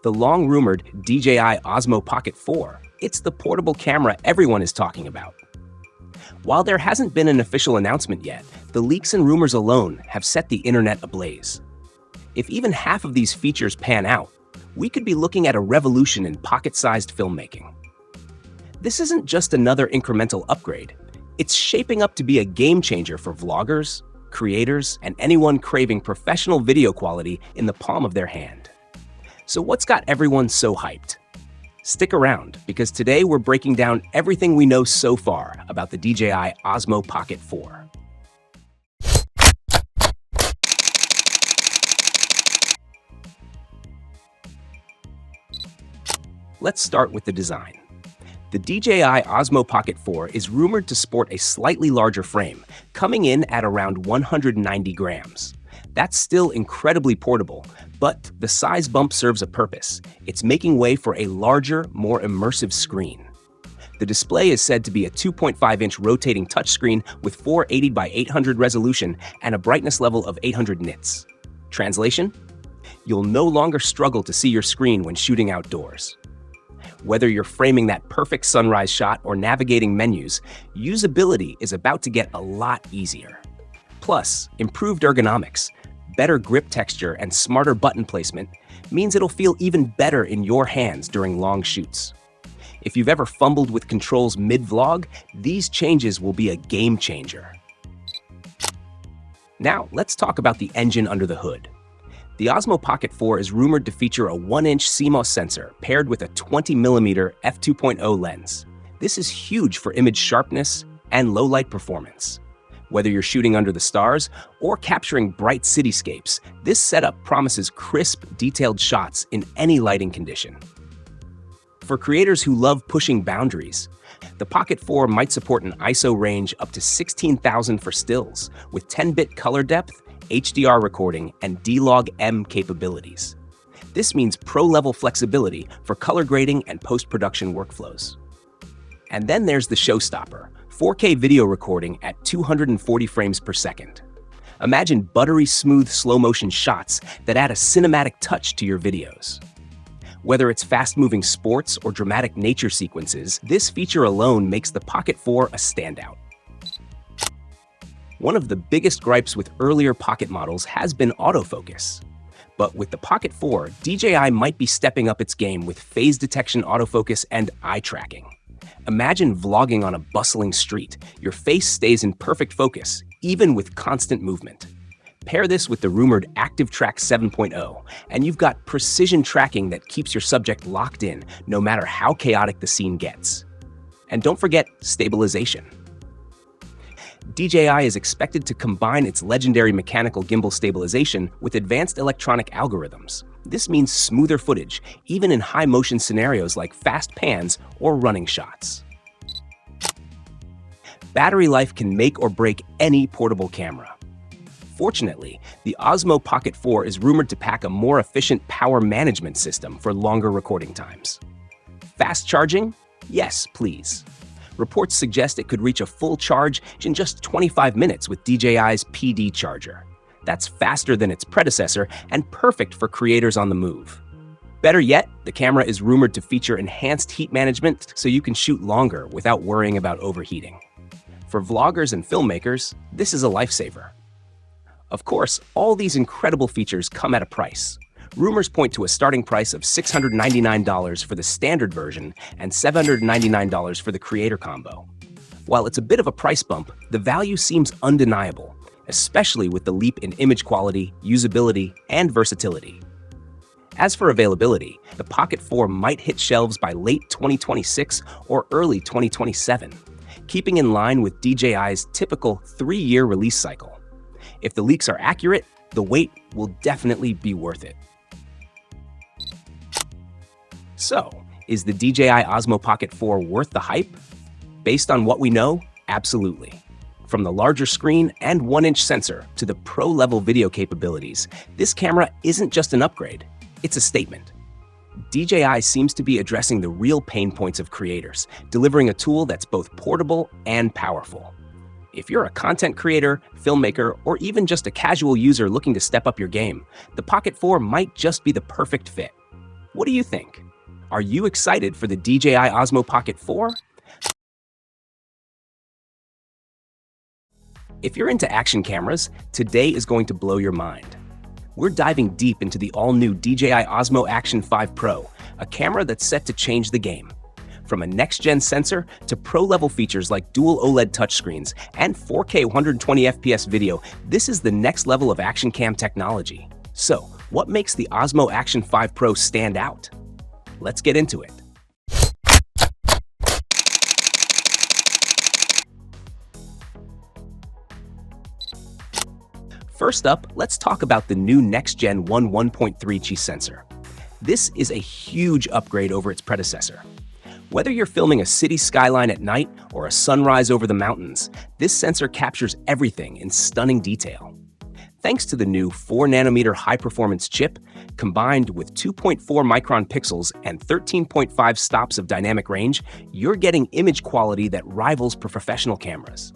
The long-rumored DJI Osmo Pocket 4. It's the portable camera everyone is talking about. While there hasn't been an official announcement yet, the leaks and rumors alone have set the internet ablaze. If even half of these features pan out, we could be looking at a revolution in pocket-sized filmmaking. This isn't just another incremental upgrade. It's shaping up to be a game-changer for vloggers, creators, and anyone craving professional video quality in the palm of their hand. So what's got everyone so hyped? Stick around, because today we're breaking down everything we know so far about the DJI Osmo Pocket 4. Let's start with the design. The DJI Osmo Pocket 4 is rumored to sport a slightly larger frame, coming in at around 190 grams. That's still incredibly portable, but the size bump serves a purpose. It's making way for a larger, more immersive screen. The display is said to be a 2.5-inch rotating touchscreen with 480 by 800 resolution and a brightness level of 800 nits. Translation? You'll no longer struggle to see your screen when shooting outdoors. Whether you're framing that perfect sunrise shot or navigating menus, usability is about to get a lot easier. Plus, improved ergonomics, better grip texture, and smarter button placement means it'll feel even better in your hands during long shoots. If you've ever fumbled with controls mid-vlog, these changes will be a game changer. Now, let's talk about the engine under the hood. The Osmo Pocket 4 is rumored to feature a 1-inch CMOS sensor paired with a 20mm f2.0 lens. This is huge for image sharpness and low-light performance. Whether you're shooting under the stars or capturing bright cityscapes, this setup promises crisp, detailed shots in any lighting condition. For creators who love pushing boundaries, the Pocket 4 might support an ISO range up to 16,000 for stills, with 10-bit color depth, HDR recording, and D-Log-M capabilities. This means pro-level flexibility for color grading and post-production workflows. And then there's the showstopper, 4K video recording at 240 frames per second. Imagine buttery smooth slow-motion shots that add a cinematic touch to your videos. Whether it's fast-moving sports or dramatic nature sequences, this feature alone makes the Pocket 4 a standout. One of the biggest gripes with earlier Pocket models has been autofocus. But with the Pocket 4, DJI might be stepping up its game with phase detection autofocus and eye tracking. Imagine vlogging on a bustling street. Your face stays in perfect focus, even with constant movement. Pair this with the rumored Active Track 7.0, and you've got precision tracking that keeps your subject locked in, no matter how chaotic the scene gets. And don't forget stabilization. DJI is expected to combine its legendary mechanical gimbal stabilization with advanced electronic algorithms. This means smoother footage, even in high-motion scenarios like fast pans or running shots. Battery life can make or break any portable camera. Fortunately, the Osmo Pocket 4 is rumored to pack a more efficient power management system for longer recording times. Fast charging? Yes, please. Reports suggest it could reach a full charge in just 25 minutes with DJI's PD charger. That's faster than its predecessor and perfect for creators on the move. Better yet, the camera is rumored to feature enhanced heat management so you can shoot longer without worrying about overheating. For vloggers and filmmakers, this is a lifesaver. Of course, all these incredible features come at a price. Rumors point to a starting price of $699 for the standard version and $799 for the creator combo. While it's a bit of a price bump, the value seems undeniable, especially with the leap in image quality, usability, and versatility. As for availability, the Pocket 4 might hit shelves by late 2026 or early 2027, keeping in line with DJI's typical 3-year release cycle. If the leaks are accurate, the wait will definitely be worth it. So, is the DJI Osmo Pocket 4 worth the hype? Based on what we know, absolutely. From the larger screen and 1-inch sensor to the pro-level video capabilities, this camera isn't just an upgrade, it's a statement. DJI seems to be addressing the real pain points of creators, delivering a tool that's both portable and powerful. If you're a content creator, filmmaker, or even just a casual user looking to step up your game, the Pocket 4 might just be the perfect fit. What do you think? Are you excited for the DJI Osmo Pocket 4? If you're into action cameras, today is going to blow your mind. We're diving deep into the all-new DJI Osmo Action 5 Pro, a camera that's set to change the game. From a next-gen sensor to pro-level features like dual OLED touchscreens and 4K 120 FPS video, this is the next level of action cam technology. So, what makes the Osmo Action 5 Pro stand out? Let's get into it. First up, let's talk about the new next-gen 1.3G sensor. This is a huge upgrade over its predecessor. Whether you're filming a city skyline at night or a sunrise over the mountains, this sensor captures everything in stunning detail. Thanks to the new 4nm high-performance chip, combined with 2.4 micron pixels and 13.5 stops of dynamic range, you're getting image quality that rivals professional cameras.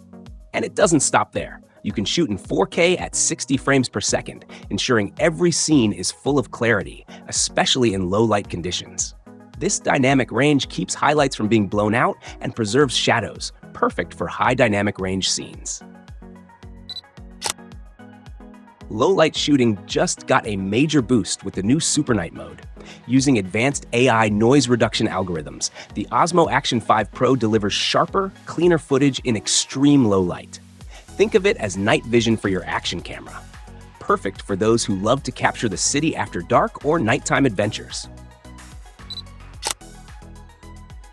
And it doesn't stop there. You can shoot in 4K at 60 frames per second, ensuring every scene is full of clarity, especially in low-light conditions. This dynamic range keeps highlights from being blown out and preserves shadows, perfect for high dynamic range scenes. Low-light shooting just got a major boost with the new Super Night mode. Using advanced AI noise reduction algorithms, the Osmo Action 5 Pro delivers sharper, cleaner footage in extreme low light. Think of it as night vision for your action camera. Perfect for those who love to capture the city after dark or nighttime adventures.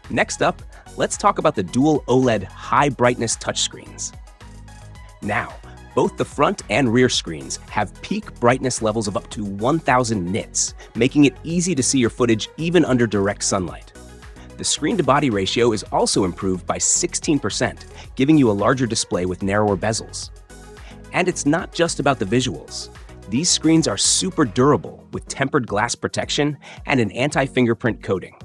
Next up, let's talk about the dual OLED high brightness touchscreens. Now, both the front and rear screens have peak brightness levels of up to 1000 nits, making it easy to see your footage even under direct sunlight. The screen-to-body ratio is also improved by 16%, giving you a larger display with narrower bezels. And it's not just about the visuals. These screens are super durable with tempered glass protection and an anti-fingerprint coating.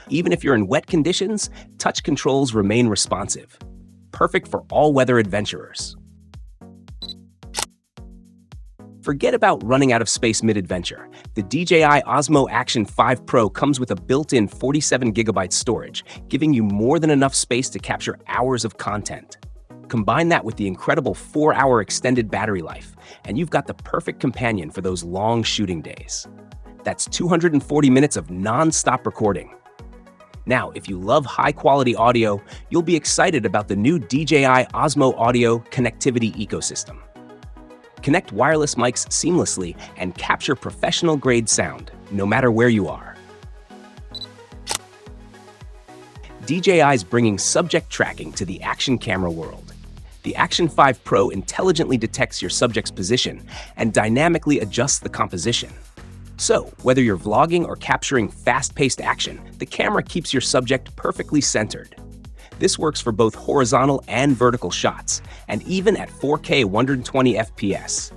Even if you're in wet conditions, touch controls remain responsive. Perfect for all-weather adventurers. Forget about running out of space mid-adventure. The DJI Osmo Action 5 Pro comes with a built-in 47GB storage, giving you more than enough space to capture hours of content. Combine that with the incredible 4-hour extended battery life, and you've got the perfect companion for those long shooting days. That's 240 minutes of non-stop recording. Now, if you love high-quality audio, you'll be excited about the new DJI Osmo Audio connectivity ecosystem. Connect wireless mics seamlessly and capture professional-grade sound, no matter where you are. DJI is bringing subject tracking to the action camera world. The Action 5 Pro intelligently detects your subject's position and dynamically adjusts the composition. So, whether you're vlogging or capturing fast-paced action, the camera keeps your subject perfectly centered. This works for both horizontal and vertical shots, and even at 4K 120 FPS.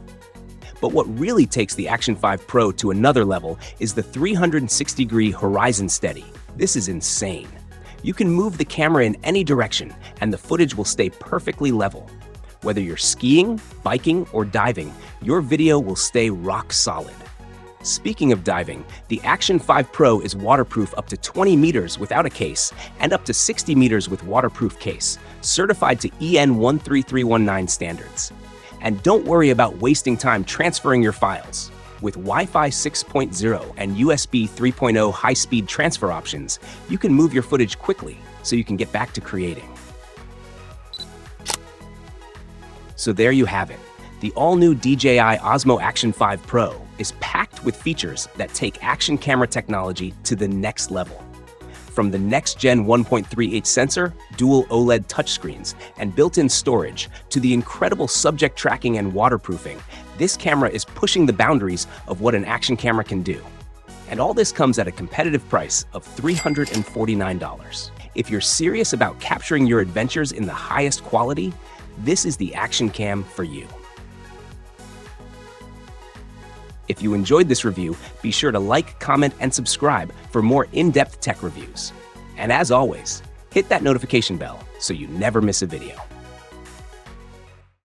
But what really takes the Action 5 Pro to another level is the 360-degree horizon steady. This is insane. You can move the camera in any direction, and the footage will stay perfectly level. Whether you're skiing, biking, or diving, your video will stay rock solid. Speaking of diving, the Action 5 Pro is waterproof up to 20 meters without a case and up to 60 meters with waterproof case, certified to EN 13319 standards. And don't worry about wasting time transferring your files. With Wi-Fi 6.0 and USB 3.0 high-speed transfer options, you can move your footage quickly so you can get back to creating. So there you have it. The all-new DJI Osmo Action 5 Pro is packed with features that take action camera technology to the next level. From the next-gen 1.3H sensor, dual OLED touchscreens, and built-in storage, to the incredible subject tracking and waterproofing, this camera is pushing the boundaries of what an action camera can do. And all this comes at a competitive price of $349. If you're serious about capturing your adventures in the highest quality, this is the action cam for you. If you enjoyed this review, be sure to like, comment, and subscribe for more in-depth tech reviews. And as always, hit that notification bell so you never miss a video.